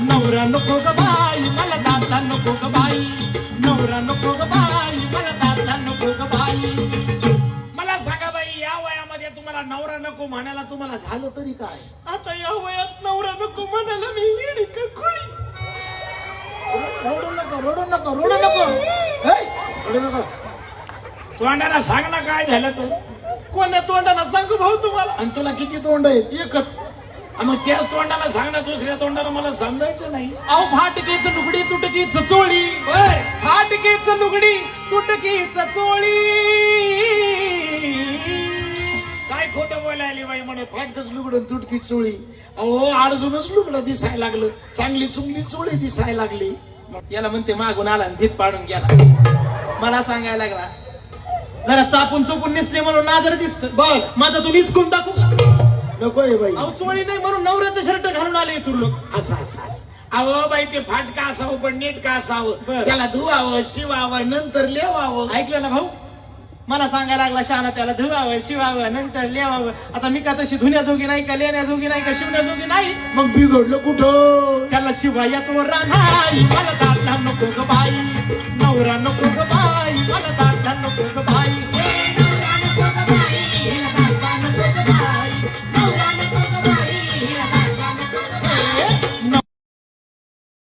नवरा नको ग बाई मला दादा नको ग बाई नवरा नको ग बाई मला दादा नको ग बाई मला सांगा बाई या वयामध्ये तुम्हाला नवरा नको म्हणायला तुम्हाला झालं तरी काय आता या वयात नवरा नको म्हणायला मी येडी का खुळी रडू नको रडू नको रडू नको हे, रडू नको तोंडाला सांग ना काय झालं तर कोण्या तोंडाला सांगू भाऊ तुम्हाला आणि तुला किती तोंड आहेत एकच मग त्याच तोंडाला सांग ना दुसऱ्या तोंडाला मला समजायचं नाही अहो फाटकेच लुगडी तुटकीच चोळी होय. फाटकेच लुगडी तुटकीच चोळी काय खोटं बोलायली बाई म्हणे फाटकच लुगडं तुटकी चोळी अहो आडजूनच लुगडं दिसायला लागलं चांगली चुंगली चोळी दिसायला लागली याला म्हणते मागून आला आणि भीत पाडून गेला मला सांगायला लागला जरा चापून चुपून निसले म्हणून नादर दिसत बर माझा तुम्ही इचकून दाखवू नको आहे बाई अहो चोळी नाही म्हणून नवऱ्याचं शर्ट घालून आले इथून लोक असं असं असं अहो बाई ते फाटका असावं पण नीट का असावं बरं. त्याला धुवावं शिवावं नंतर लेवावं ऐकलं ना भाऊ मला सांगायला लागला शहाणा त्याला धुवावं शिवावं नंतर लेवावं आता मी का तशी धुण्याजोगी नाही का लेण्याजोगी नाही का शिवण्याजोगी नाही मग बिघडलं कुठं त्याला शिवाय तो रानाई मला दादा नको ग बाई नवरा नको ग बाई मला दादा नको ग बाई